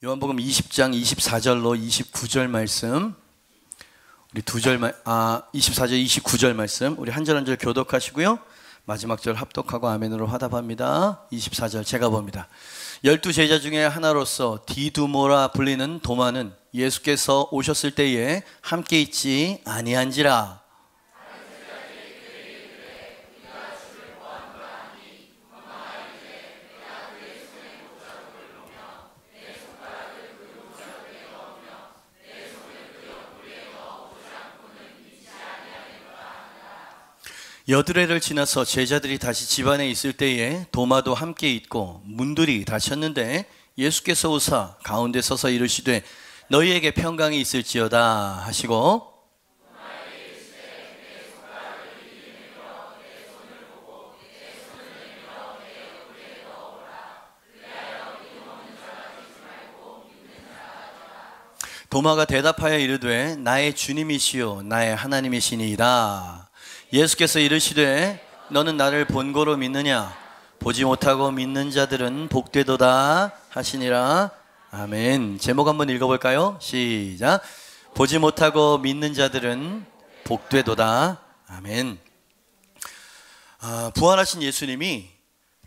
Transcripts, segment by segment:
요한복음 20장 24절로 29절 말씀, 우리 24절 29절 말씀 우리 한 절 한 절 교독하시고요, 마지막 절 합독하고 아멘으로 화답합니다. 24절 제가 봅니다. 12제자 중에 하나로서 디두모라 불리는 도마는 예수께서 오셨을 때에 함께 있지 아니한지라. 여드레를 지나서 제자들이 다시 집안에 있을 때에 도마도 함께 있고 문들이 닫혔는데 예수께서 오사 가운데 서서 이르시되 너희에게 평강이 있을지어다 하시고, 도마가 대답하여 이르되 나의 주님이시요 나의 하나님이시니이다. 예수께서 이르시되 너는 나를 본고로 믿느냐? 보지 못하고 믿는 자들은 복되도다 하시니라. 아멘. 제목 한번 읽어볼까요? 시작. 보지 못하고 믿는 자들은 복되도다. 아멘. 부활하신 예수님이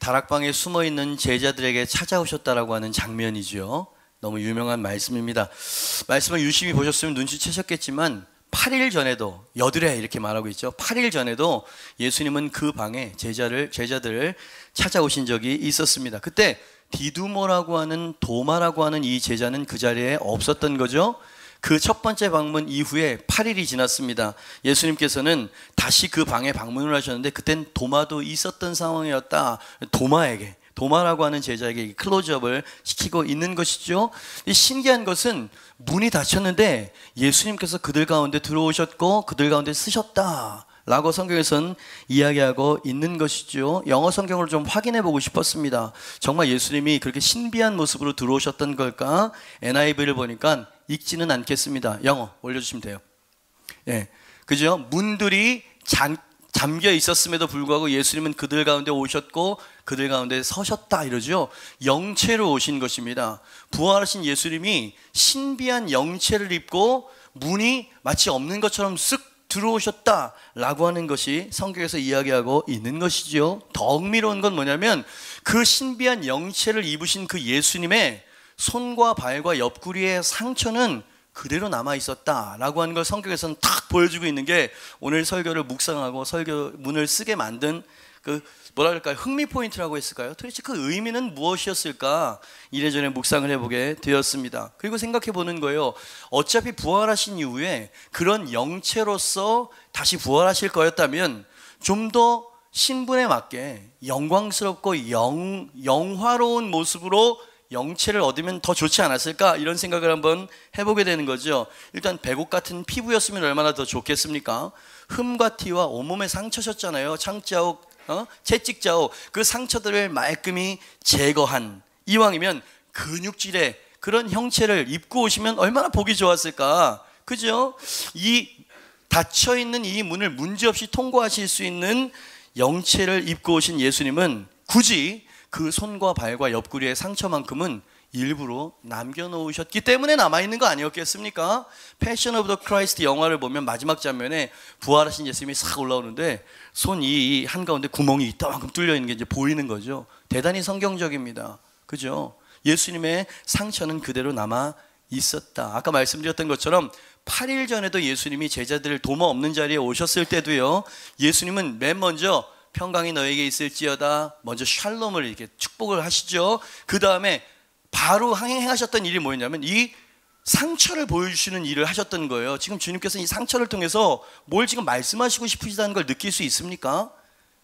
다락방에 숨어있는 제자들에게 찾아오셨다라고 하는 장면이죠. 너무 유명한 말씀입니다. 말씀을 유심히 보셨으면 눈치채셨겠지만 8일 전에도, 여드레 이렇게 말하고 있죠. 8일 전에도 예수님은 그 방에 제자들을 찾아오신 적이 있었습니다. 그때 디두모라고 하는, 도마라고 하는 이 제자는 그 자리에 없었던 거죠. 그 첫 번째 방문 이후에 8일이 지났습니다. 예수님께서는 다시 그 방에 방문을 하셨는데 그땐 도마도 있었던 상황이었다. 도마라고 하는 제자에게 클로즈업을 시키고 있는 것이죠. 신기한 것은 문이 닫혔는데 예수님께서 그들 가운데 들어오셨고 그들 가운데 쓰셨다 라고 성경에서는 이야기하고 있는 것이죠. 영어 성경을 좀 확인해 보고 싶었습니다. 정말 예수님이 그렇게 신비한 모습으로 들어오셨던 걸까? NIV를 보니까 읽지는 않겠습니다. 영어 올려주시면 돼요. 예, 그죠? 문들이 잠겨 있었음에도 불구하고 예수님은 그들 가운데 오셨고 그들 가운데 서셨다 이러죠. 영체로 오신 것입니다. 부활하신 예수님이 신비한 영체를 입고 문이 마치 없는 것처럼 쓱 들어오셨다라고 하는 것이 성경에서 이야기하고 있는 것이죠. 더 흥미로운 건 뭐냐면 그 신비한 영체를 입으신 그 예수님의 손과 발과 옆구리의 상처는 그대로 남아있었다라고 하는 걸 성경에서는 탁 보여주고 있는 게 오늘 설교를 묵상하고 설교문을 쓰게 만든 그 뭐라 그럴까요? 흥미 포인트라고 했을까요? 도대체 그 의미는 무엇이었을까? 이래저래 묵상을 해보게 되었습니다. 그리고 생각해 보는 거예요. 어차피 부활하신 이후에 그런 영체로서 다시 부활하실 거였다면 좀 더 신분에 맞게 영광스럽고 영화로운 모습으로 영체를 얻으면 더 좋지 않았을까? 이런 생각을 한번 해보게 되는 거죠. 일단 백옥 같은 피부였으면 얼마나 더 좋겠습니까? 흠과 티와 온몸에 상처셨잖아요. 창자옥, 채찍자옥, 그 상처들을 말끔히 제거한, 이왕이면 근육질의 그런 형체를 입고 오시면 얼마나 보기 좋았을까? 그죠? 이 닫혀있는 이 문을 문제없이 통과하실 수 있는 영체를 입고 오신 예수님은 굳이 그 손과 발과 옆구리의 상처만큼은 일부러 남겨놓으셨기 때문에 남아있는 거 아니었겠습니까? 패션 오브 더 크라이스트 영화를 보면 마지막 장면에 부활하신 예수님이 싹 올라오는데 손 이 한가운데 구멍이 이따만큼 뚫려있는 게 이제 보이는 거죠. 대단히 성경적입니다. 그죠? 예수님의 상처는 그대로 남아 있었다. 아까 말씀드렸던 것처럼 8일 전에도 예수님이 제자들을 도마 없는 자리에 오셨을 때도요, 예수님은 맨 먼저 평강이 너에게 있을지어다, 먼저 샬롬을 이렇게 축복을 하시죠. 그 다음에 바로 행하셨던 일이 뭐였냐면 이 상처를 보여주시는 일을 하셨던 거예요. 지금 주님께서 이 상처를 통해서 뭘 지금 말씀하시고 싶으시다는 걸 느낄 수 있습니까?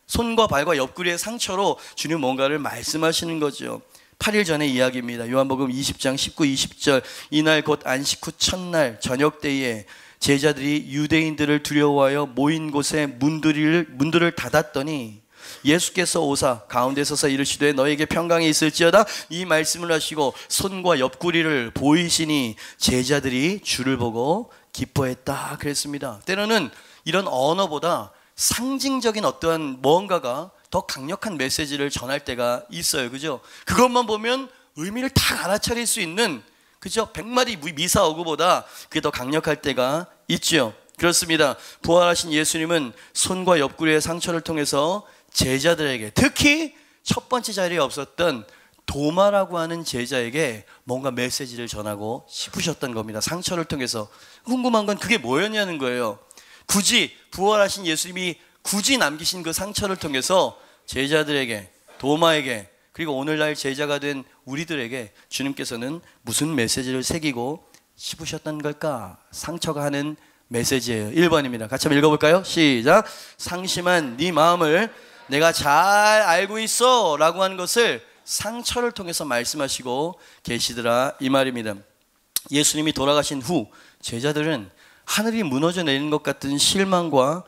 손과 발과 옆구리의 상처로 주님 뭔가를 말씀하시는 거죠. 8일 전의 이야기입니다. 요한복음 20장 19, 20절. 이날 곧 안식 후 첫날 저녁 때에 제자들이 유대인들을 두려워하여 모인 곳에 문들을 닫았더니 예수께서 오사 가운데 서서 이르시되 너에게 평강이 있을지어다, 이 말씀을 하시고 손과 옆구리를 보이시니 제자들이 주를 보고 기뻐했다 그랬습니다. 때로는 이런 언어보다 상징적인 어떠한 무언가가 더 강력한 메시지를 전할 때가 있어요. 그죠? 그것만 보면 의미를 다 알아차릴 수 있는 그죠? 100마리 미사 어구보다 그게 더 강력할 때가 있죠. 그렇습니다. 부활하신 예수님은 손과 옆구리의 상처를 통해서 제자들에게, 특히 첫 번째 자리에 없었던 도마라고 하는 제자에게 뭔가 메시지를 전하고 싶으셨던 겁니다. 상처를 통해서. 궁금한 건 그게 뭐였냐는 거예요. 굳이 부활하신 예수님이 굳이 남기신 그 상처를 통해서 제자들에게, 도마에게, 그리고 오늘날 제자가 된 우리들에게 주님께서는 무슨 메시지를 새기고 싶으셨던 걸까? 상처가 하는 메시지예요. 1번입니다. 같이 한번 읽어볼까요? 시작. 상심한 네 마음을 내가 잘 알고 있어 라고 하는 것을 상처를 통해서 말씀하시고 계시더라, 이 말입니다. 예수님이 돌아가신 후 제자들은 하늘이 무너져 내리는 것 같은 실망과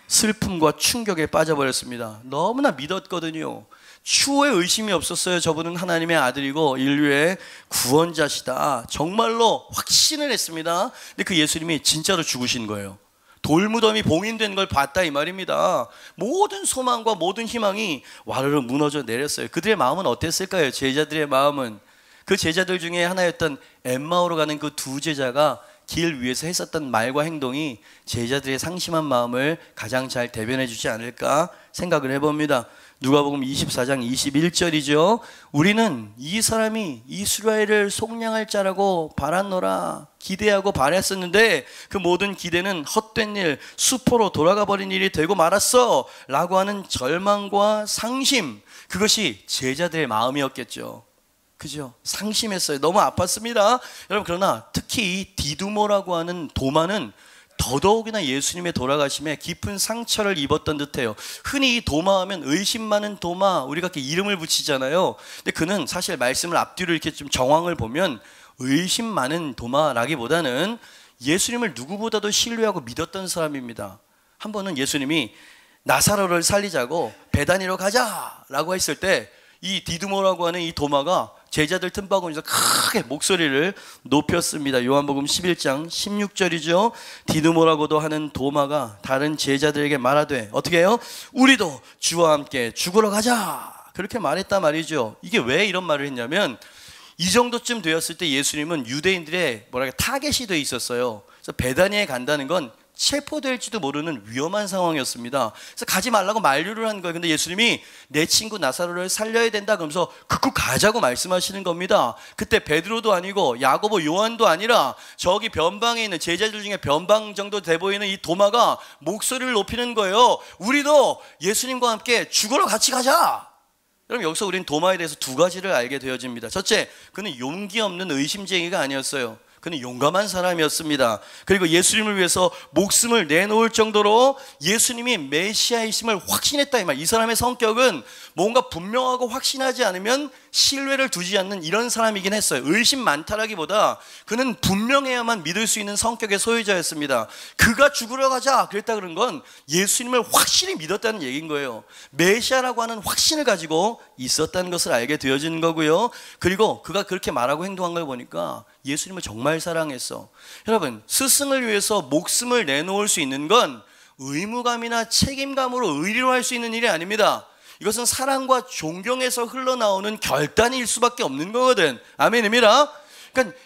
슬픔과 충격에 빠져버렸습니다. 너무나 믿었거든요. 추후에 의심이 없었어요. 저분은 하나님의 아들이고 인류의 구원자시다. 정말로 확신을 했습니다. 근데 그 예수님이 진짜로 죽으신 거예요. 돌무덤이 봉인된 걸 봤다, 이 말입니다. 모든 소망과 모든 희망이 와르르 무너져 내렸어요. 그들의 마음은 어땠을까요? 제자들의 마음은. 그 제자들 중에 하나였던 엠마오로 가는 그 두 제자가 길 위에서 했었던 말과 행동이 제자들의 상심한 마음을 가장 잘 대변해 주지 않을까 생각을 해봅니다. 누가복음 24장 21절이죠. 우리는 이 사람이 이스라엘을 속량할 자라고 바랐노라, 기대하고 바랬었는데 그 모든 기대는 헛된 일, 수포로 돌아가 버린 일이 되고 말았어 라고 하는 절망과 상심, 그것이 제자들의 마음이었겠죠. 그죠? 상심했어요. 너무 아팠습니다. 여러분, 그러나 특히 이 디두모라고 하는 도마는 더더욱이나 예수님의 돌아가심에 깊은 상처를 입었던 듯해요. 흔히 이 도마하면 의심 많은 도마, 우리가 이렇게 이름을 붙이잖아요. 근데 그는 사실 말씀을 앞뒤로 이렇게 좀 정황을 보면 의심 많은 도마라기보다는 예수님을 누구보다도 신뢰하고 믿었던 사람입니다. 한 번은 예수님이 나사로를 살리자고 베다니로 가자라고 했을 때 이 디두모라고 하는 이 도마가 제자들 틈바구니에서 크게 목소리를 높였습니다. 요한복음 11장 16절이죠. 디두모라고도 하는 도마가 다른 제자들에게 말하되 어떻게 해요? 우리도 주와 함께 죽으러 가자, 그렇게 말했단 말이죠. 이게 왜 이런 말을 했냐면 이 정도쯤 되었을 때 예수님은 유대인들의 타겟이 돼 있었어요. 그래서 베다니에 간다는 건 체포될지도 모르는 위험한 상황이었습니다. 그래서 가지 말라고 만류를 한 거예요. 근데 예수님이 내 친구 나사로를 살려야 된다 그러면서 극구 가자고 말씀하시는 겁니다. 그때 베드로도 아니고 야고보, 요한도 아니라 저기 변방에 있는 제자들 중에 변방 정도 돼 보이는 이 도마가 목소리를 높이는 거예요. 우리도 예수님과 함께 죽으러 같이 가자. 여러분, 여기서 우리는 도마에 대해서 두 가지를 알게 되어집니다. 첫째, 그는 용기 없는 의심쟁이가 아니었어요. 그는 용감한 사람이었습니다. 그리고 예수님을 위해서 목숨을 내놓을 정도로 예수님이 메시아이심을 확신했다, 이 말. 이 사람의 성격은 뭔가 분명하고 확신하지 않으면 신뢰를 두지 않는 이런 사람이긴 했어요. 의심 많다라기보다 그는 분명해야만 믿을 수 있는 성격의 소유자였습니다. 그가 죽으러 가자 그랬다 그런 건 예수님을 확실히 믿었다는 얘기인 거예요. 메시아라고 하는 확신을 가지고 있었다는 것을 알게 되어지는 거고요. 그리고 그가 그렇게 말하고 행동한 걸 보니까 예수님을 정말 사랑했어. 여러분, 스승을 위해서 목숨을 내놓을 수 있는 건 의무감이나 책임감으로 의리로 할 수 있는 일이 아닙니다. 이것은 사랑과 존경에서 흘러나오는 결단일 수밖에 없는 거거든. 아멘입니다. 그러니까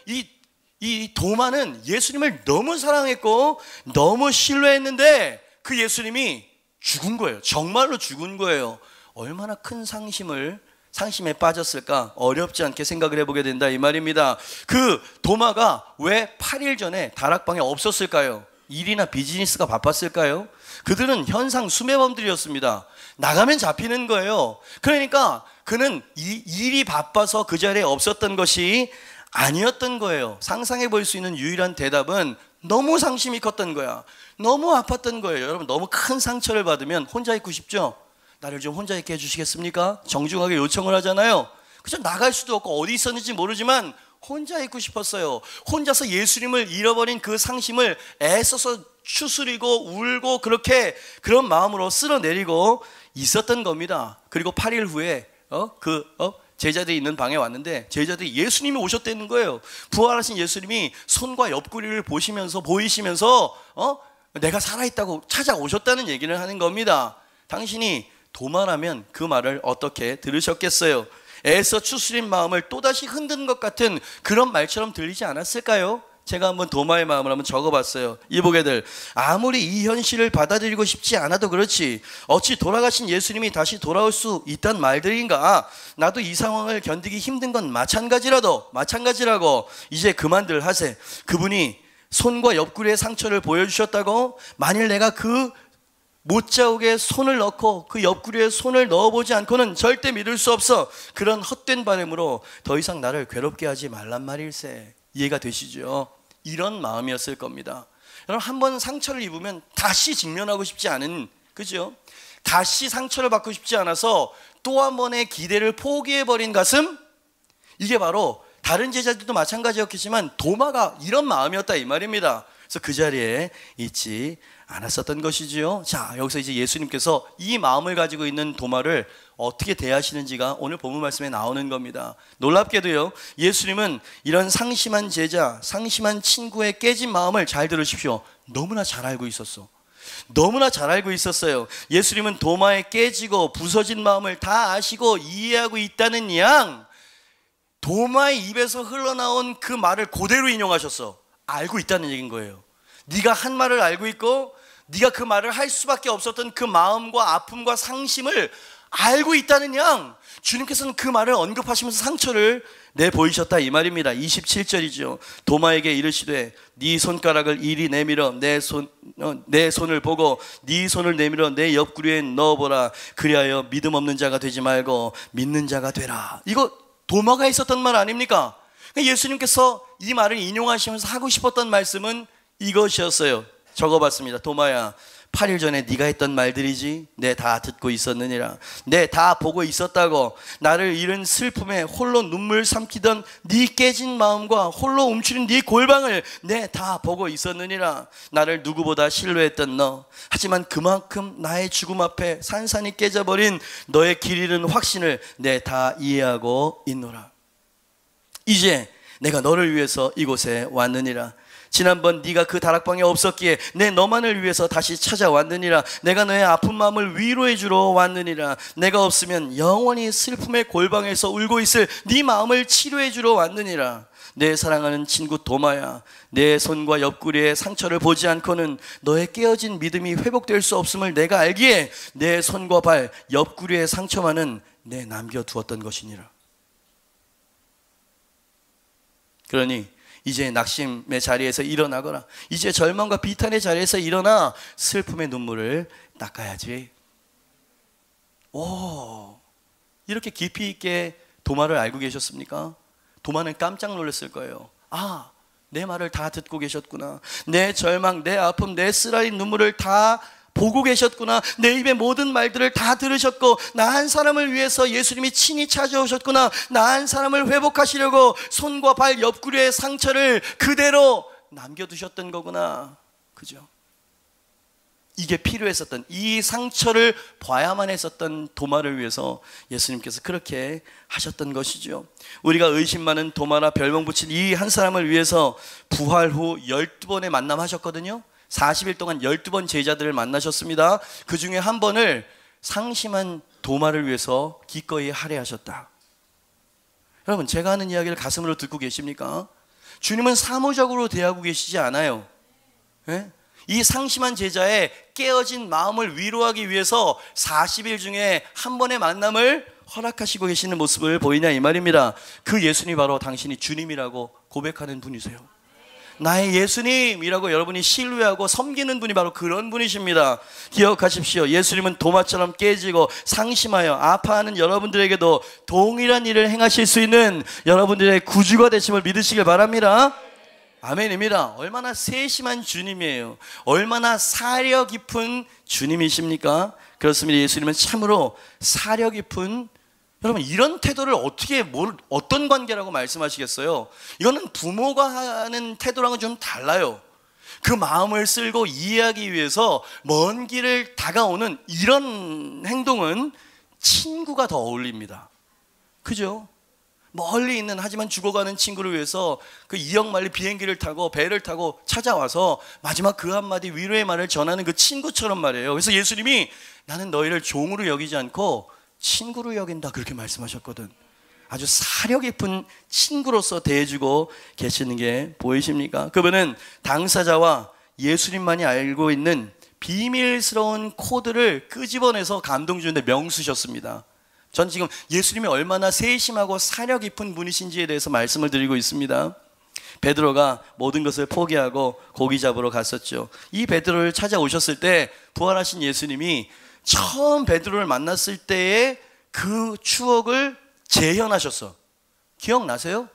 이 도마는 예수님을 너무 사랑했고 너무 신뢰했는데 그 예수님이 죽은 거예요. 정말로 죽은 거예요. 얼마나 큰 상심에 빠졌을까 어렵지 않게 생각을 해보게 된다, 이 말입니다. 그 도마가 왜 8일 전에 다락방에 없었을까요? 일이나 비즈니스가 바빴을까요? 그들은 현상 수매범들이었습니다. 나가면 잡히는 거예요. 그러니까 그는 일이 바빠서 그 자리에 없었던 것이 아니었던 거예요. 상상해 볼 수 있는 유일한 대답은 너무 상심이 컸던 거야. 너무 아팠던 거예요. 여러분, 너무 큰 상처를 받으면 혼자 있고 싶죠? 나를 좀 혼자 있게 해주시겠습니까? 정중하게 요청을 하잖아요. 그죠? 나갈 수도 없고 어디 있었는지 모르지만 혼자 있고 싶었어요. 혼자서 예수님을 잃어버린 그 상심을 애써서 추스리고 울고 그렇게 그런 마음으로 쓸어내리고 있었던 겁니다. 그리고 8일 후에 제자들이 있는 방에 왔는데 제자들이 예수님이 오셨다는 거예요. 부활하신 예수님이 손과 옆구리를 보이시면서 내가 살아있다고 찾아오셨다는 얘기를 하는 겁니다. 당신이 도마라면 그 말을 어떻게 들으셨겠어요? 애써 추스린 마음을 또다시 흔든 것 같은 그런 말처럼 들리지 않았을까요? 제가 한번 도마의 마음을 한번 적어봤어요. 이보게들, 아무리 이 현실을 받아들이고 싶지 않아도 그렇지 어찌 돌아가신 예수님이 다시 돌아올 수 있단 말들인가. 나도 이 상황을 견디기 힘든 건 마찬가지라고 이제 그만들 하세. 그분이 손과 옆구리의 상처를 보여주셨다고 만일 내가 그 못자국에 손을 넣고 그 옆구리에 손을 넣어보지 않고는 절대 믿을 수 없어. 그런 헛된 바람으로 더 이상 나를 괴롭게 하지 말란 말일세. 이해가 되시죠? 이런 마음이었을 겁니다. 여러분, 한번 상처를 입으면 다시 직면하고 싶지 않은, 그죠? 다시 상처를 받고 싶지 않아서 또 한 번의 기대를 포기해버린 가슴, 이게 바로 다른 제자들도 마찬가지였겠지만 도마가 이런 마음이었다 이 말입니다. 그래서 그 자리에 있지 않았었던 것이지요. 자, 여기서 이제 예수님께서 이 마음을 가지고 있는 도마를 어떻게 대하시는지가 오늘 본문 말씀에 나오는 겁니다. 놀랍게도요, 예수님은 이런 상심한 제자, 상심한 친구의 깨진 마음을, 잘 들으십시오, 너무나 잘 알고 있었어. 너무나 잘 알고 있었어요. 예수님은 도마의 깨지고 부서진 마음을 다 아시고 이해하고 있다는 양, 도마의 입에서 흘러나온 그 말을 그대로 인용하셨어. 알고 있다는 얘기인 거예요. 네가 한 말을 알고 있고 네가 그 말을 할 수밖에 없었던 그 마음과 아픔과 상심을 알고 있다는 양, 주님께서는 그 말을 언급하시면서 상처를 내보이셨다 이 말입니다. 27절이죠. 도마에게 이르시되 네 손가락을 이리 내밀어 내 손을 보고 네 손을 내밀어 내 옆구리에 넣어보라. 그리하여 믿음 없는 자가 되지 말고 믿는 자가 되라. 이거 도마가 있었던 말 아닙니까? 예수님께서 이 말을 인용하시면서 하고 싶었던 말씀은 이것이었어요. 적어봤습니다. 도마야, 8일 전에 네가 했던 말들이지. 내 다 듣고 있었느니라. 내 다 보고 있었다고. 나를 잃은 슬픔에 홀로 눈물 삼키던 네 깨진 마음과 홀로 움츠린 네 골방을 내 다 보고 있었느니라. 나를 누구보다 신뢰했던 너, 하지만 그만큼 나의 죽음 앞에 산산이 깨져버린 너의 길 잃은 확신을 내 다 이해하고 있노라. 이제 내가 너를 위해서 이곳에 왔느니라. 지난번 네가 그 다락방에 없었기에 내 너만을 위해서 다시 찾아왔느니라. 내가 너의 아픈 마음을 위로해 주러 왔느니라. 내가 없으면 영원히 슬픔의 골방에서 울고 있을 네 마음을 치료해 주러 왔느니라. 내 사랑하는 친구 도마야, 내 손과 옆구리에 상처를 보지 않고는 너의 깨어진 믿음이 회복될 수 없음을 내가 알기에 내 손과 발, 옆구리의 상처만은 내 남겨두었던 것이니라. 그러니 이제 낙심의 자리에서 일어나거라. 이제 절망과 비탄의 자리에서 일어나 슬픔의 눈물을 닦아야지. 오, 이렇게 깊이 있게 도마를 알고 계셨습니까? 도마는 깜짝 놀랐을 거예요. 아, 내 말을 다 듣고 계셨구나. 내 절망, 내 아픔, 내 쓰라린 눈물을 다 보고 계셨구나. 내 입의 모든 말들을 다 들으셨고 나 한 사람을 위해서 예수님이 친히 찾아오셨구나. 나 한 사람을 회복하시려고 손과 발 옆구리의 상처를 그대로 남겨두셨던 거구나. 그죠? 이게 필요했었던, 이 상처를 봐야만 했었던 도마를 위해서 예수님께서 그렇게 하셨던 것이죠. 우리가 의심 많은 도마라 별명 붙인 이 한 사람을 위해서 부활 후 12번의 만남하셨거든요. 40일 동안 12번 제자들을 만나셨습니다. 그 중에 한 번을 상심한 도마를 위해서 기꺼이 할애하셨다. 여러분, 제가 하는 이야기를 가슴으로 듣고 계십니까? 주님은 사무적으로 대하고 계시지 않아요. 네? 이 상심한 제자의 깨어진 마음을 위로하기 위해서 40일 중에 한 번의 만남을 허락하시고 계시는 모습을 보이냐 이 말입니다. 그 예수님이 바로 당신이 주님이라고 고백하는 분이세요. 나의 예수님이라고 여러분이 신뢰하고 섬기는 분이 바로 그런 분이십니다. 기억하십시오. 예수님은 도마처럼 깨지고 상심하여 아파하는 여러분들에게도 동일한 일을 행하실 수 있는 여러분들의 구주가 되심을 믿으시길 바랍니다. 아멘입니다. 얼마나 세심한 주님이에요. 얼마나 사려 깊은 주님이십니까? 그렇습니다. 예수님은 참으로 사려 깊은, 여러분 이런 태도를 어떤 관계라고 말씀하시겠어요? 이거는 부모가 하는 태도랑은 좀 달라요. 그 마음을 쓸고 이해하기 위해서 먼 길을 다가오는 이런 행동은 친구가 더 어울립니다. 그죠? 멀리 있는 하지만 죽어가는 친구를 위해서 그 2억 마일리 비행기를 타고 배를 타고 찾아와서 마지막 그 한마디 위로의 말을 전하는 그 친구처럼 말이에요. 그래서 예수님이 나는 너희를 종으로 여기지 않고 친구로 여긴다 그렇게 말씀하셨거든. 아주 사려 깊은 친구로서 대해주고 계시는 게 보이십니까? 그분은 당사자와 예수님만이 알고 있는 비밀스러운 코드를 끄집어내서 감동 주는데 명수셨습니다. 전 지금 예수님이 얼마나 세심하고 사려 깊은 분이신지에 대해서 말씀을 드리고 있습니다. 베드로가 모든 것을 포기하고 고기 잡으러 갔었죠. 이 베드로를 찾아오셨을 때 부활하신 예수님이 처음 베드로를 만났을 때의 그 추억을 재현하셨어. 기억나세요?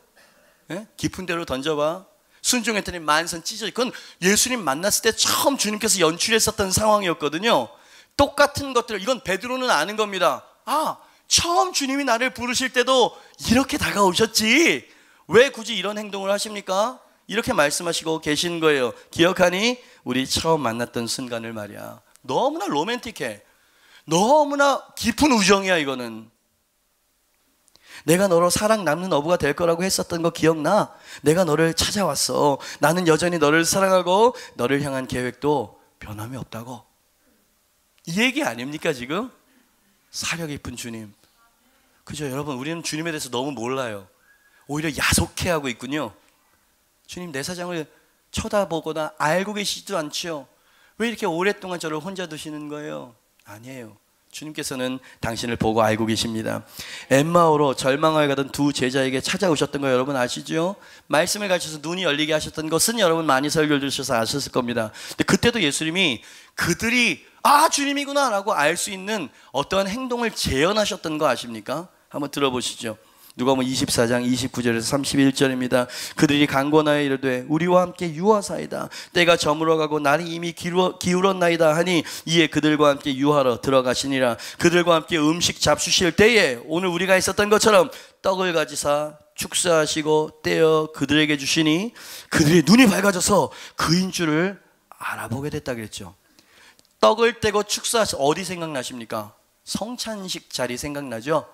네? 깊은 데로 던져봐. 순종했더니 만선 찢어져. 그건 예수님 만났을 때 처음 주님께서 연출했었던 상황이었거든요. 똑같은 것들, 이건 베드로는 아는 겁니다. 아, 처음 주님이 나를 부르실 때도 이렇게 다가오셨지. 왜 굳이 이런 행동을 하십니까? 이렇게 말씀하시고 계신 거예요. 기억하니? 우리 처음 만났던 순간을 말이야. 너무나 로맨틱해. 너무나 깊은 우정이야. 이거는 내가 너로 사랑 남는 어부가 될 거라고 했었던 거 기억나? 내가 너를 찾아왔어. 나는 여전히 너를 사랑하고 너를 향한 계획도 변함이 없다고. 이 얘기 아닙니까 지금? 사려 깊은 주님. 그죠? 여러분, 우리는 주님에 대해서 너무 몰라요. 오히려 야속해하고 있군요. 주님, 내 사정을 쳐다보거나 알고 계시지도 않죠. 왜 이렇게 오랫동안 저를 혼자 두시는 거예요? 아니에요. 주님께서는 당신을 보고 알고 계십니다. 엠마오로 절망하여 가던 두 제자에게 찾아오셨던 거 여러분 아시죠? 말씀을 가르쳐서 눈이 열리게 하셨던 것은 여러분 많이 설교를 들으셔서 아셨을 겁니다. 근데 그때도 예수님이 그들이 주님이구나 라고 알 수 있는 어떠한 행동을 재현하셨던 거 아십니까? 한번 들어보시죠. 누가복음 24장 29절에서 31절입니다. 그들이 강권하여 이르되 우리와 함께 유하사이다. 때가 저물어 가고 날이 이미 기울었나이다 하니 이에 그들과 함께 유하러 들어가시니라. 그들과 함께 음식 잡수실 때에 오늘 우리가 있었던 것처럼 떡을 가지사 축사하시고 떼어 그들에게 주시니 그들의 눈이 밝아져서 그인 줄을 알아보게 됐다 그랬죠. 떡을 떼고 축사하시, 어디 생각나십니까? 성찬식 자리 생각나죠?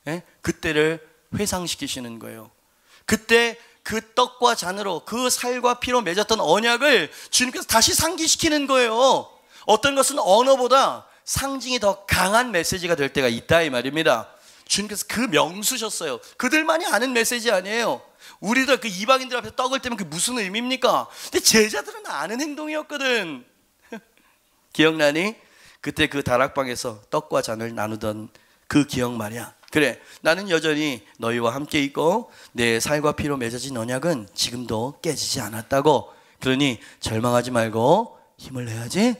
예? 그때를 회상시키시는 거예요. 그때 그 떡과 잔으로 그 살과 피로 맺었던 언약을 주님께서 다시 상기시키는 거예요. 어떤 것은 언어보다 상징이 더 강한 메시지가 될 때가 있다 이 말입니다. 주님께서 그 명수셨어요. 그들만이 아는 메시지 아니에요. 우리도 그 이방인들 앞에서 떡을 떼면 그게 무슨 의미입니까? 근데 제자들은 아는 행동이었거든. 기억나니? 그때 그 다락방에서 떡과 잔을 나누던 그 기억 말이야. 그래, 나는 여전히 너희와 함께 있고 내 살과 피로 맺어진 언약은 지금도 깨지지 않았다고. 그러니 절망하지 말고 힘을 내야지.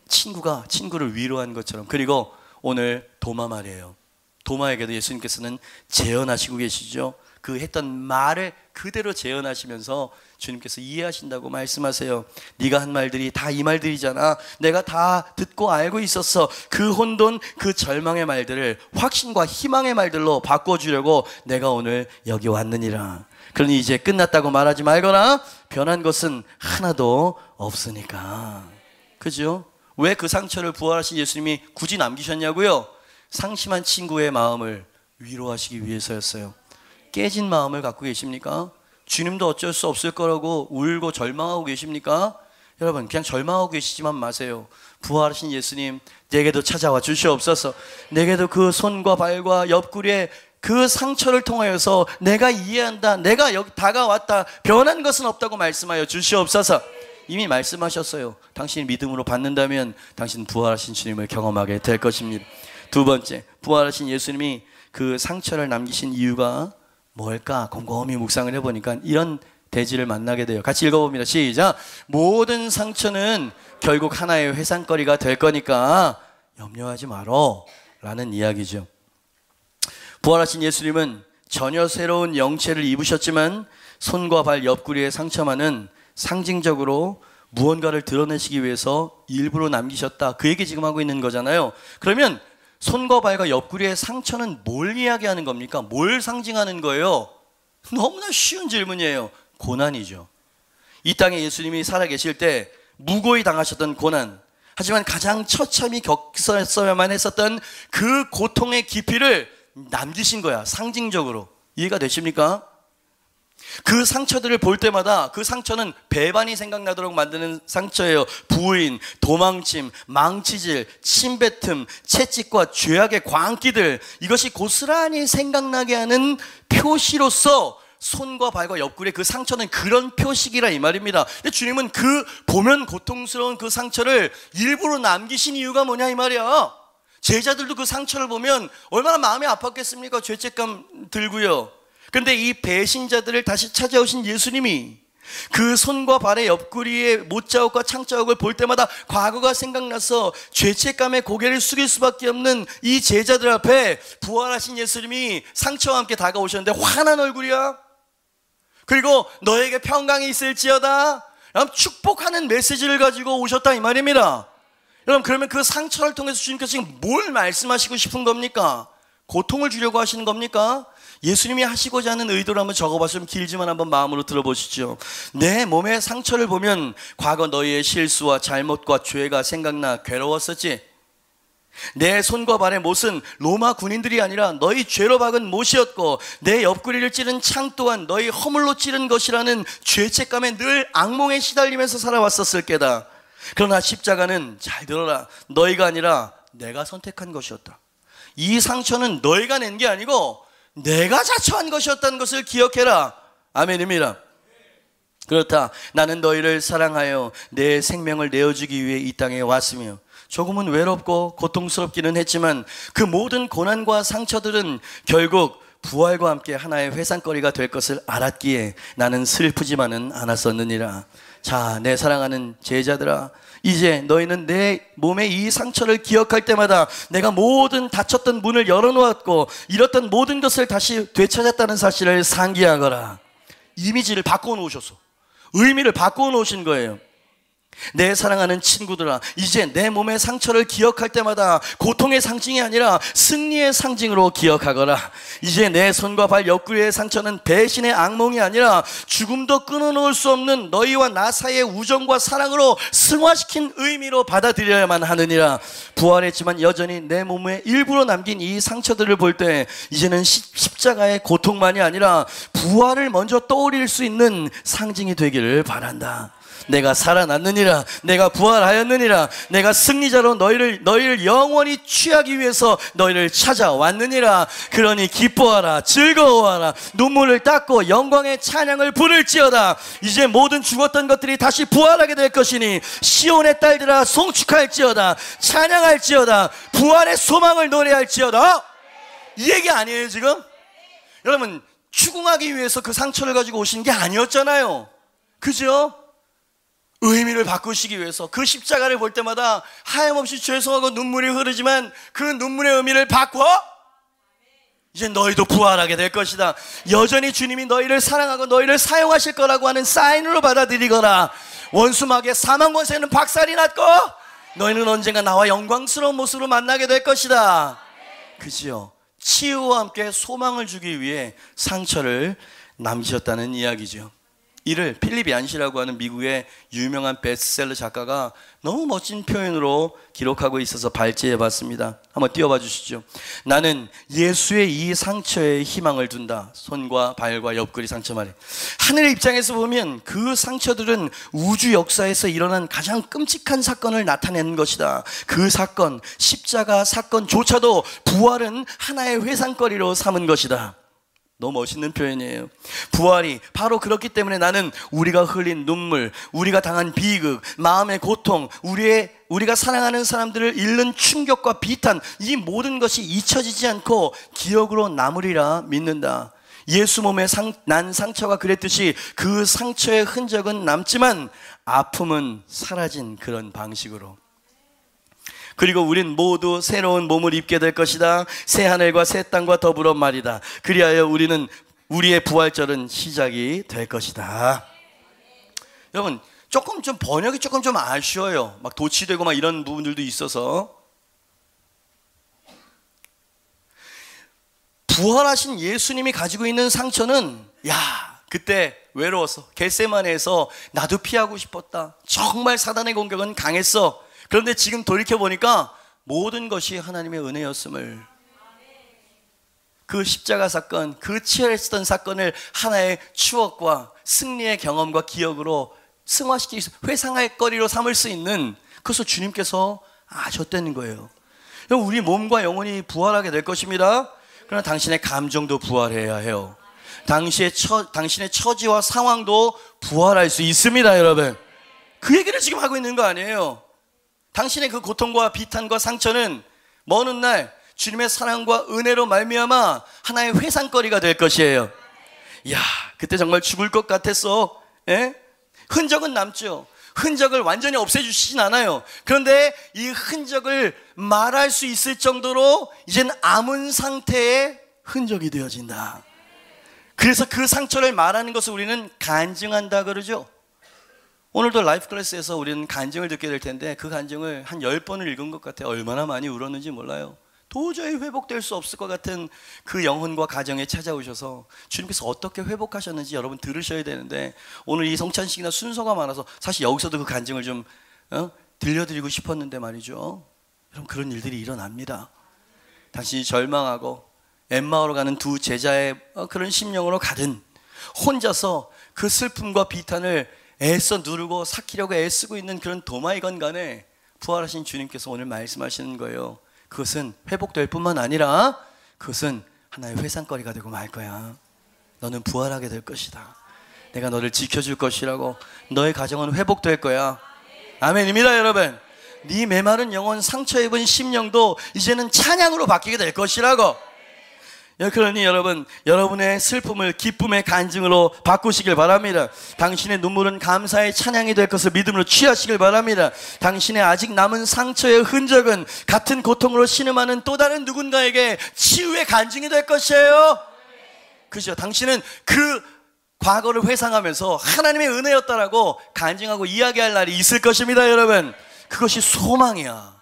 친구가 친구를 위로한 것처럼. 그리고 오늘 도마 말이에요. 도마에게도 예수님께서는 재현하시고 계시죠. 그 했던 말을 그대로 재현하시면서 주님께서 이해하신다고 말씀하세요. 네가 한 말들이 다 이 말들이잖아. 내가 다 듣고 알고 있었어. 그 혼돈, 그 절망의 말들을 확신과 희망의 말들로 바꿔주려고 내가 오늘 여기 왔느니라. 그러니 이제 끝났다고 말하지 말거나 변한 것은 하나도 없으니까. 그죠? 왜 그 상처를 부활하신 예수님이 굳이 남기셨냐고요? 상심한 친구의 마음을 위로하시기 위해서였어요. 깨진 마음을 갖고 계십니까? 주님도 어쩔 수 없을 거라고 울고 절망하고 계십니까? 여러분, 그냥 절망하고 계시지만 마세요. 부활하신 예수님, 내게도 찾아와 주시옵소서. 내게도 그 손과 발과 옆구리에 그 상처를 통하여서 내가 이해한다, 내가 여기 다가왔다, 변한 것은 없다고 말씀하여 주시옵소서. 이미 말씀하셨어요. 당신이 믿음으로 받는다면 당신 부활하신 주님을 경험하게 될 것입니다. 두 번째, 부활하신 예수님이 그 상처를 남기신 이유가 뭘까? 곰곰이 묵상을 해보니까 이런 대지를 만나게 돼요. 같이 읽어봅니다. 시작. 모든 상처는 결국 하나의 회상거리가 될 거니까 염려하지 말어 라는 이야기죠. 부활하신 예수님은 전혀 새로운 영체를 입으셨지만 손과 발 옆구리의 상처만은 상징적으로 무언가를 드러내시기 위해서 일부러 남기셨다. 그 얘기 지금 하고 있는 거잖아요. 그러면 손과 발과 옆구리의 상처는 뭘 이야기하는 겁니까? 뭘 상징하는 거예요? 너무나 쉬운 질문이에요. 고난이죠. 이 땅에 예수님이 살아계실 때 무고히 당하셨던 고난, 하지만 가장 처참히 겪었어야만 했었던 그 고통의 깊이를 남기신 거야. 상징적으로. 이해가 되십니까? 그 상처들을 볼 때마다 그 상처는 배반이 생각나도록 만드는 상처예요. 부인, 도망침, 망치질, 침뱉음, 채찍과 죄악의 광기들, 이것이 고스란히 생각나게 하는 표시로서 손과 발과 옆구리에 그 상처는 그런 표식이라 이 말입니다. 근데 주님은 그 보면 고통스러운 그 상처를 일부러 남기신 이유가 뭐냐 이 말이야. 제자들도 그 상처를 보면 얼마나 마음이 아팠겠습니까? 죄책감 들고요. 그런데 이 배신자들을 다시 찾아오신 예수님이 그 손과 발의 옆구리에 못자국과 창자국을 볼 때마다 과거가 생각나서 죄책감에 고개를 숙일 수밖에 없는 이 제자들 앞에 부활하신 예수님이 상처와 함께 다가오셨는데 화난 얼굴이야. 그리고 너에게 평강이 있을지어다, 축복하는 메시지를 가지고 오셨다 이 말입니다. 여러분, 그러면 그 상처를 통해서 주님께서 지금 뭘 말씀하시고 싶은 겁니까? 고통을 주려고 하시는 겁니까? 예수님이 하시고자 하는 의도를 한번 적어봤으면 길지만 한번 마음으로 들어보시죠. 내 몸의 상처를 보면 과거 너희의 실수와 잘못과 죄가 생각나 괴로웠었지. 내 손과 발의 못은 로마 군인들이 아니라 너희 죄로 박은 못이었고, 내 옆구리를 찌른 창 또한 너희 허물로 찌른 것이라는 죄책감에 늘 악몽에 시달리면서 살아왔었을 게다. 그러나 십자가는, 잘 들어라, 너희가 아니라 내가 선택한 것이었다. 이 상처는 너희가 낸 게 아니고 내가 자초한 것이었다는 것을 기억해라. 아멘입니다. 그렇다. 나는 너희를 사랑하여 내 생명을 내어주기 위해 이 땅에 왔으며, 조금은 외롭고 고통스럽기는 했지만 그 모든 고난과 상처들은 결국 부활과 함께 하나의 회상거리가 될 것을 알았기에 나는 슬프지만은 않았었느니라. 자, 내 사랑하는 제자들아, 이제 너희는 내 몸의 이 상처를 기억할 때마다 내가 모든 닫혔던 문을 열어놓았고 잃었던 모든 것을 다시 되찾았다는 사실을 상기하거라. 이미지를 바꿔 놓으셨어. 의미를 바꿔 놓으신 거예요. 내 사랑하는 친구들아, 이제 내 몸의 상처를 기억할 때마다 고통의 상징이 아니라 승리의 상징으로 기억하거라. 이제 내 손과 발 옆구리의 상처는 배신의 악몽이 아니라 죽음도 끊어놓을 수 없는 너희와 나 사이의 우정과 사랑으로 승화시킨 의미로 받아들여야만 하느니라. 부활했지만 여전히 내 몸에 일부러 남긴 이 상처들을 볼 때 이제는 십자가의 고통만이 아니라 부활을 먼저 떠올릴 수 있는 상징이 되기를 바란다. 내가 살아났느니라, 내가 부활하였느니라, 내가 승리자로 너희를 영원히 취하기 위해서 너희를 찾아왔느니라. 그러니 기뻐하라, 즐거워하라, 눈물을 닦고 영광의 찬양을 부를지어다. 이제 모든 죽었던 것들이 다시 부활하게 될 것이니 시온의 딸들아 송축할지어다, 찬양할지어다, 부활의 소망을 노래할지어다. 이 얘기 아니에요 지금? 여러분, 추궁하기 위해서 그 상처를 가지고 오신 게 아니었잖아요. 그죠? 의미를 바꾸시기 위해서 그 십자가를 볼 때마다 하염없이 죄송하고 눈물이 흐르지만 그 눈물의 의미를 바꿔 이제 너희도 부활하게 될 것이다. 여전히 주님이 너희를 사랑하고 너희를 사용하실 거라고 하는 사인으로 받아들이거라. 원수막에 사망 권세는 박살이 났고 너희는 언젠가 나와 영광스러운 모습으로 만나게 될 것이다. 그지요? 치유와 함께 소망을 주기 위해 상처를 남기셨다는 이야기죠. 이를 필립 얀시라고 하는 미국의 유명한 베스트셀러 작가가 너무 멋진 표현으로 기록하고 있어서 발제해 봤습니다. 한번 띄워봐 주시죠. 나는 예수의 이 상처에 희망을 둔다. 손과 발과 옆구리 상처 말이에요. 하늘의 입장에서 보면 그 상처들은 우주 역사에서 일어난 가장 끔찍한 사건을 나타내는 것이다. 그 사건, 십자가 사건조차도 부활은 하나의 회상거리로 삼은 것이다. 너무 멋있는 표현이에요. 부활이 바로 그렇기 때문에 나는 우리가 흘린 눈물, 우리가 당한 비극, 마음의 고통, 우리가 사랑하는 사람들을 잃는 충격과 비탄, 이 모든 것이 잊혀지지 않고 기억으로 남으리라 믿는다. 예수 몸에 난 상처가 그랬듯이 그 상처의 흔적은 남지만 아픔은 사라진 그런 방식으로. 그리고 우린 모두 새로운 몸을 입게 될 것이다. 새 하늘과 새 땅과 더불어 말이다. 그리하여 우리의 부활절은 시작이 될 것이다. 여러분, 번역이 조금 좀 아쉬워요. 막 도치되고 막 이런 부분들도 있어서. 부활하신 예수님이 가지고 있는 상처는, 그때 외로웠어. 겟세마네에서 나도 피하고 싶었다. 정말 사단의 공격은 강했어. 그런데 지금 돌이켜보니까 모든 것이 하나님의 은혜였음을. 그 십자가 사건, 그 치열했던 사건을 하나의 추억과 승리의 경험과 기억으로 승화시키기, 회상할 거리로 삼을 수 있는, 그것을 주님께서 아셨다는 거예요. 우리 몸과 영혼이 부활하게 될 것입니다. 그러나 당신의 감정도 부활해야 해요. 당신의 처지와 상황도 부활할 수 있습니다, 여러분. 그 얘기를 지금 하고 있는 거 아니에요. 당신의 그 고통과 비탄과 상처는 먼 훗날 주님의 사랑과 은혜로 말미암아 하나의 회상거리가 될 것이에요. 이야, 그때 정말 죽을 것 같았어. 예? 흔적은 남죠. 흔적을 완전히 없애주시진 않아요. 그런데 이 흔적을 말할 수 있을 정도로 이젠 아문 상태의 흔적이 되어진다. 그래서 그 상처를 말하는 것을 우리는 간증한다 그러죠. 오늘도 라이프 클래스에서 우리는 간증을 듣게 될 텐데, 그 간증을 한 10번을 읽은 것 같아요. 얼마나 많이 울었는지 몰라요. 도저히 회복될 수 없을 것 같은 그 영혼과 가정에 찾아오셔서 주님께서 어떻게 회복하셨는지 여러분 들으셔야 되는데, 오늘 이 성찬식이나 순서가 많아서 사실 여기서도 그 간증을 좀 들려드리고 싶었는데 말이죠. 여러분, 그런 일들이 일어납니다. 당신이 절망하고 엠마오로 가는 두 제자의 그런 심령으로 가든, 혼자서 그 슬픔과 비탄을 애써 누르고 삭히려고 애쓰고 있는 그런 도마이건 간에 부활하신 주님께서 오늘 말씀하시는 거예요. 그것은 회복될 뿐만 아니라 그것은 하나의 회상거리가 되고 말 거야. 너는 부활하게 될 것이다. 내가 너를 지켜줄 것이라고. 너의 가정은 회복될 거야. 아멘입니다, 여러분. 네 메마른 영혼, 상처 입은 심령도 이제는 찬양으로 바뀌게 될 것이라고. 그러니 여러분, 여러분의 슬픔을 기쁨의 간증으로 바꾸시길 바랍니다. 당신의 눈물은 감사의 찬양이 될 것을 믿음으로 취하시길 바랍니다. 당신의 아직 남은 상처의 흔적은 같은 고통으로 신음하는 또 다른 누군가에게 치유의 간증이 될 것이에요. 그죠? 당신은 그 과거를 회상하면서 하나님의 은혜였다라고 간증하고 이야기할 날이 있을 것입니다, 여러분. 그것이 소망이야.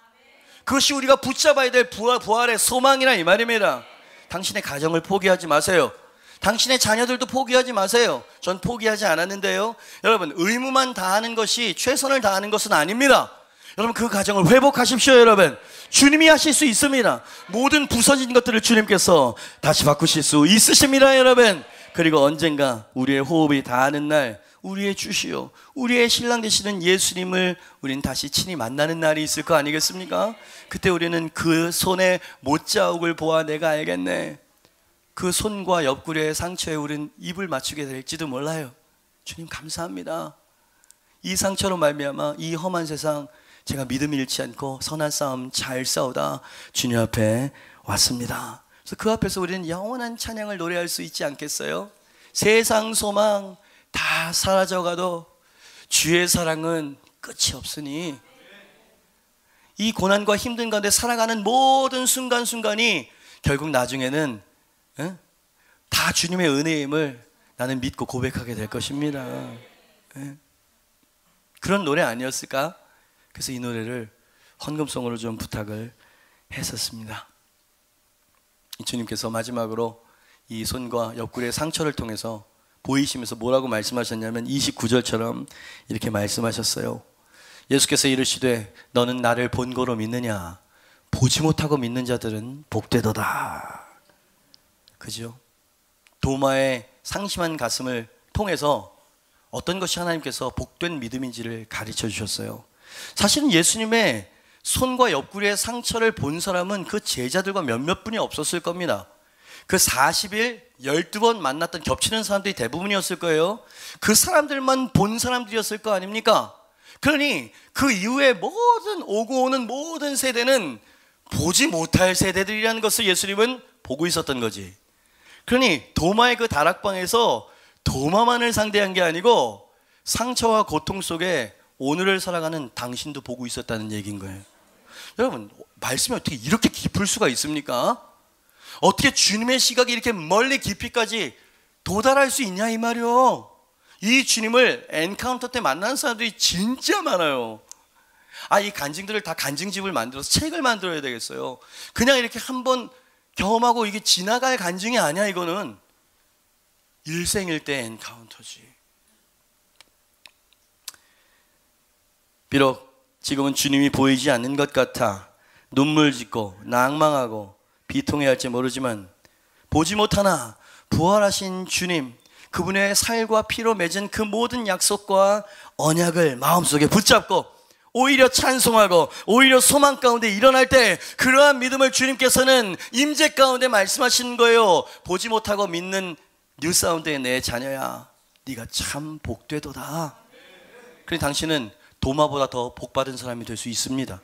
그것이 우리가 붙잡아야 될 부활의 소망이라 이 말입니다. 당신의 가정을 포기하지 마세요. 당신의 자녀들도 포기하지 마세요. 전 포기하지 않았는데요. 여러분, 의무만 다하는 것이 최선을 다하는 것은 아닙니다. 여러분, 그 가정을 회복하십시오, 여러분. 주님이 하실 수 있습니다. 모든 부서진 것들을 주님께서 다시 바꾸실 수 있으십니다, 여러분. 그리고 언젠가 우리의 호흡이 닿는 날, 우리의 주시오, 우리의 신랑 되시는 예수님을 우린 다시 친히 만나는 날이 있을 거 아니겠습니까? 그때 우리는 그 손의 못자국을 보아 내가 알겠네. 그 손과 옆구리의 상처에 우린 입을 맞추게 될지도 몰라요. 주님 감사합니다. 이 상처로 말미암아 이 험한 세상 제가 믿음 잃지 않고 선한 싸움 잘 싸우다 주님 앞에 왔습니다. 그래서 그 앞에서 우리는 영원한 찬양을 노래할 수 있지 않겠어요? 세상 소망 다 사라져가도 주의 사랑은 끝이 없으니, 이 고난과 힘든 가운데 살아가는 모든 순간순간이 결국 나중에는 다 주님의 은혜임을 나는 믿고 고백하게 될 것입니다. 그런 노래 아니었을까? 그래서 이 노래를 헌금송으로 좀 부탁을 했었습니다. 주님께서 마지막으로 이 손과 옆구리의 상처를 통해서 보이시면서 뭐라고 말씀하셨냐면 29절처럼 이렇게 말씀하셨어요. 예수께서 이르시되 너는 나를 본고로 믿느냐? 보지 못하고 믿는 자들은 복되도다. 그죠? 도마의 상심한 가슴을 통해서 어떤 것이 하나님께서 복된 믿음인지를 가르쳐 주셨어요. 사실은 예수님의 손과 옆구리의 상처를 본 사람은 그 제자들과 몇몇 분이 없었을 겁니다. 그 40일 12번 만났던 겹치는 사람들이 대부분이었을 거예요. 그 사람들만 본 사람들이었을 거 아닙니까? 그러니 그 이후에 모든 오고 오는 모든 세대는 보지 못할 세대들이라는 것을 예수님은 보고 있었던 거지. 그러니 도마의 그 다락방에서 도마만을 상대한 게 아니고 상처와 고통 속에 오늘을 살아가는 당신도 보고 있었다는 얘기인 거예요. 여러분, 말씀이 어떻게 이렇게 깊을 수가 있습니까? 어떻게 주님의 시각이 이렇게 멀리 깊이까지 도달할 수 있냐 이 말이요. 이 주님을 엔카운터 때 만나는 사람들이 진짜 많아요. 이 간증들을 다 간증집을 만들어서 책을 만들어야 되겠어요. 그냥 이렇게 한번 경험하고 이게 지나갈 간증이 아니야. 이거는 일생일대 엔카운터지. 비록 지금은 주님이 보이지 않는 것 같아 눈물 짓고 낭망하고 비통해야 할지 모르지만 보지 못하나 부활하신 주님, 그분의 살과 피로 맺은 그 모든 약속과 언약을 마음속에 붙잡고 오히려 찬송하고 오히려 소망 가운데 일어날 때 그러한 믿음을 주님께서는 임재 가운데 말씀하시는 거예요. 보지 못하고 믿는 뉴사운드의 내 자녀야, 네가 참 복되도다. 그래 당신은 도마보다 더 복받은 사람이 될 수 있습니다.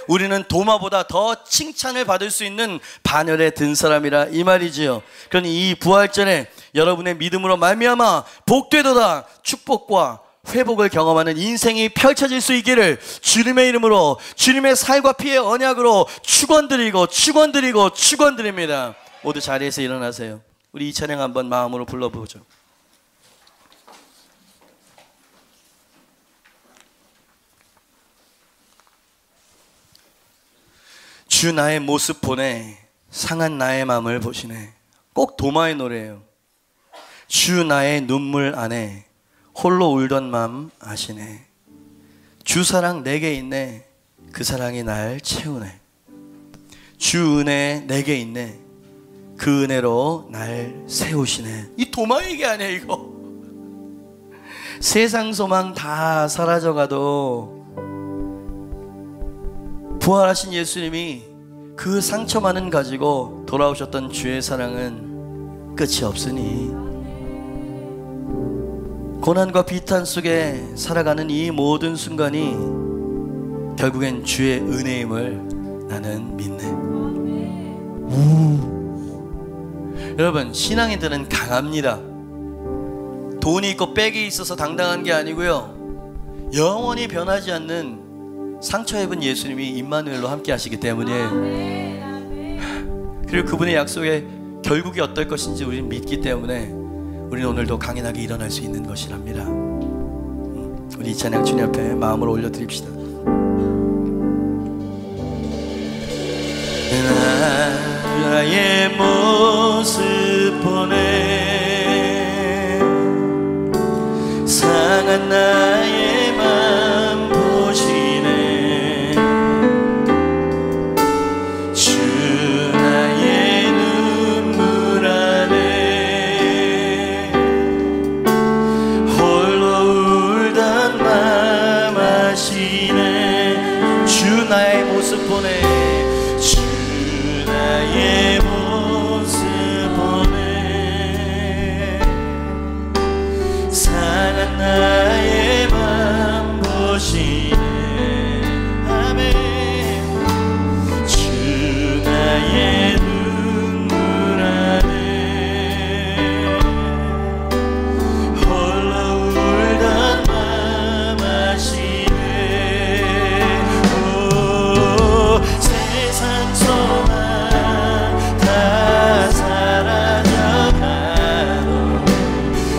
우리는 도마보다 더 칭찬을 받을 수 있는 반열에 든 사람이라 이 말이지요. 그러니 이 부활전에 여러분의 믿음으로 말미암아 복되도다 축복과 회복을 경험하는 인생이 펼쳐질 수 있기를 주님의 이름으로, 주님의 살과 피의 언약으로 축원드립니다. 모두 자리에서 일어나세요. 우리 이 찬양 한번 마음으로 불러보죠. 주 나의 모습 보네, 상한 나의 마음을 보시네. 꼭 도마의 노래예요. 주 나의 눈물 안에 홀로 울던 맘 아시네. 주 사랑 내게 있네, 그 사랑이 날 채우네. 주 은혜 내게 있네, 그 은혜로 날 세우시네. 이 도마 얘기 아니야 이거. 세상 소망 다 사라져가도 부활하신 예수님이 그 상처만은 가지고 돌아오셨던 주의 사랑은 끝이 없으니, 고난과 비탄 속에 살아가는 이 모든 순간이 결국엔 주의 은혜임을 나는 믿네. 여러분, 신앙인들은 강합니다. 돈이 있고 백이 있어서 당당한 게 아니고요, 영원히 변하지 않는 상처 입은 예수님이 임마누엘로 함께 하시기 때문에, 그리고 그분의 약속에 결국이 어떨 것인지 우리는 믿기 때문에 우리는 오늘도 강인하게 일어날 수 있는 것이랍니다. 우리 이 찬양 주님 앞에 마음을 올려드립시다. 나의 모습 보네, 상한 나의 맘 보시네. 주 나의 눈물 안에 홀로 울던 맘 아시네. 주 나의 모습 보네, 주 나의 모습 보네, 상한 나의 맘 보시네. 아멘. 주 나의 눈물 안에 홀로 울던 맘 아시네. 오, 세상 소망 다 사라져가도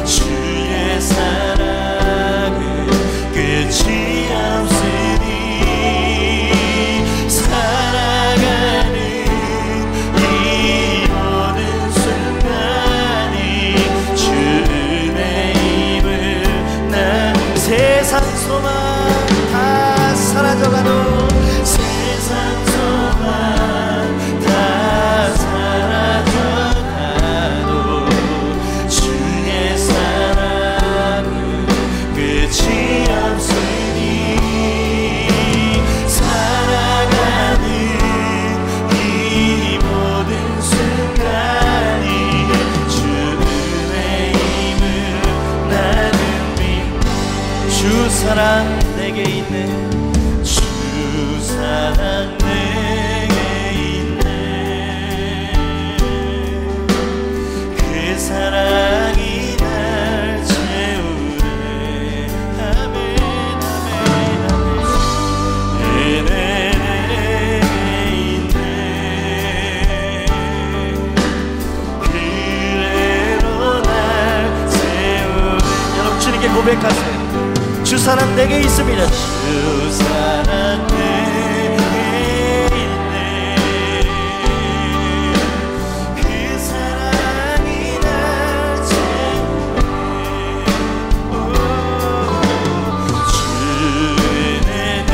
주의 사랑은 끝이 없으니, 살아가는 이 모든 순간이 주 은혜임을 난. 세상 소망 다 사라져가도, 세상 소망 다 사라져가도 주의 사랑은 끝이 없으니, 살아가는 이 모든 순간이 주 은혜임을 나는 믿네. 주 사랑 내게 있네, 주 사랑 내게 있네, 그 사랑이 날 채우네. 아멘, 아멘, 아멘. 은혜 내게 있네, 그대로 날 세우네. 여러분 주님께 고백하세요. 주 사랑 내게 있습니다. 주 사랑 내게 있네, 그 사랑이 날 채우네. 주 은혜 내게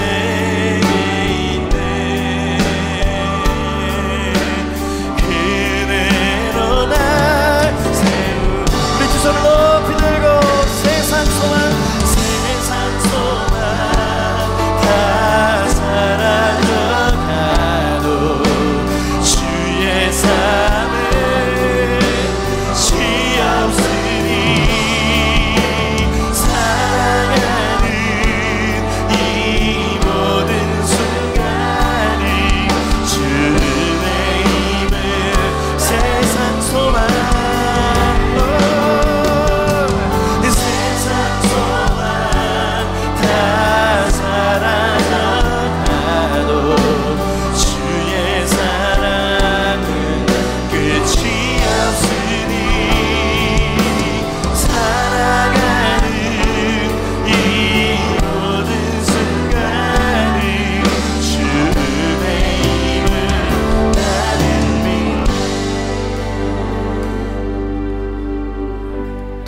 있네, 그대로 날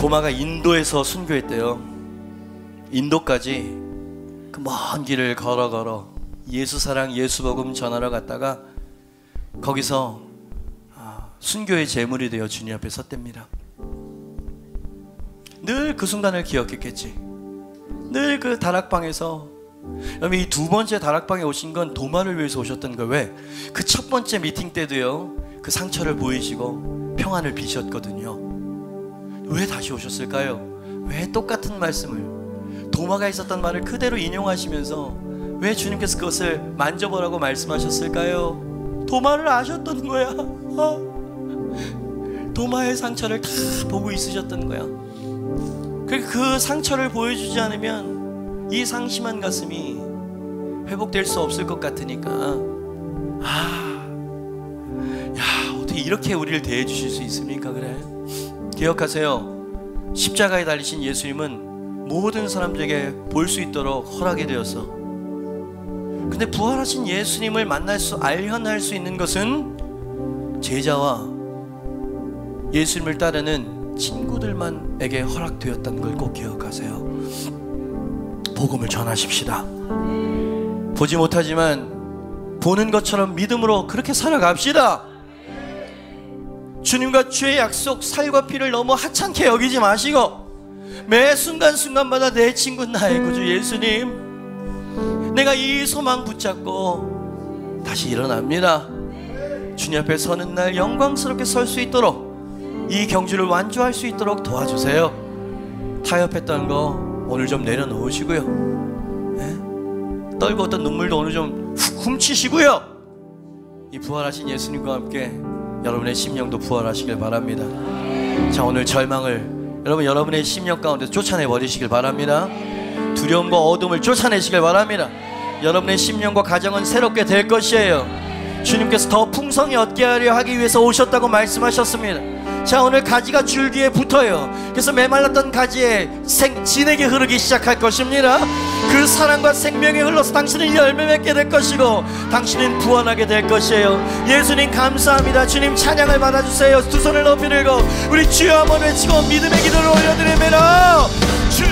도마가 인도에서 순교했대요. 인도까지 그 먼 길을 걸어 예수 사랑 예수 복음 전하러 갔다가 거기서 순교의 제물이 되어 주님 앞에 섰답니다. 늘 그 순간을 기억했겠지. 늘 그 다락방에서, 여러분 이 두 번째 다락방에 오신 건 도마를 위해서 오셨던 거예요. 왜? 그 첫 번째 미팅 때도요, 그 상처를 보이시고 평안을 비셨거든요. 왜 다시 오셨을까요? 왜 똑같은 말씀을, 도마가 있었던 말을 그대로 인용하시면서 왜 주님께서 그것을 만져보라고 말씀하셨을까요? 도마를 아셨던 거야. 도마의 상처를 다 보고 있으셨던 거야. 그 상처를 보여주지 않으면 이 상심한 가슴이 회복될 수 없을 것 같으니까, 어떻게 이렇게 우리를 대해 주실 수 있습니까? 그래, 기억하세요. 십자가에 달리신 예수님은 모든 사람들에게 볼 수 있도록 허락이 되었어. 근데 부활하신 예수님을 알현할 수 있는 것은 제자와 예수님을 따르는 친구들만에게 허락되었다는 걸 꼭 기억하세요. 복음을 전하십시다. 보지 못하지만 보는 것처럼 믿음으로 그렇게 살아갑시다. 주님과 주의 약속, 살과 피를 너무 하찮게 여기지 마시고 매 순간순간마다 내 친구, 나의 구주 예수님, 내가 이 소망 붙잡고 다시 일어납니다. 주님 앞에 서는 날 영광스럽게 설 수 있도록, 이 경주를 완주할 수 있도록 도와주세요. 타협했던 거 오늘 좀 내려놓으시고요, 떨궜던 눈물도 오늘 좀 훔치시고요, 이 부활하신 예수님과 함께 여러분의 심령도 부활하시길 바랍니다. 자, 오늘 절망을 여러분의 심령 가운데 쫓아내 버리시길 바랍니다. 두려움과 어둠을 쫓아내시길 바랍니다. 여러분의 심령과 가정은 새롭게 될 것이에요. 주님께서 더 풍성히 얻게 하려 하기 위해서 오셨다고 말씀하셨습니다. 자, 오늘 가지가 줄기에 붙어요. 그래서 메말랐던 가지에 진에게 흐르기 시작할 것입니다. 그 사랑과 생명이 흘러서 당신은 열매 맺게 될 것이고 당신은 부활하게 될 것이에요. 예수님 감사합니다. 주님 찬양을 받아주세요. 두 손을 높이 들고 우리 주여 한번 외치고 믿음의 기도를 올려드립니다. 주여,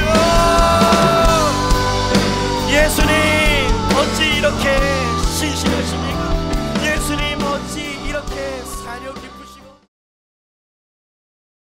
예수님 어찌 이렇게 신실하십니까? 예수님 어찌 이렇게 사려 깊으십니까?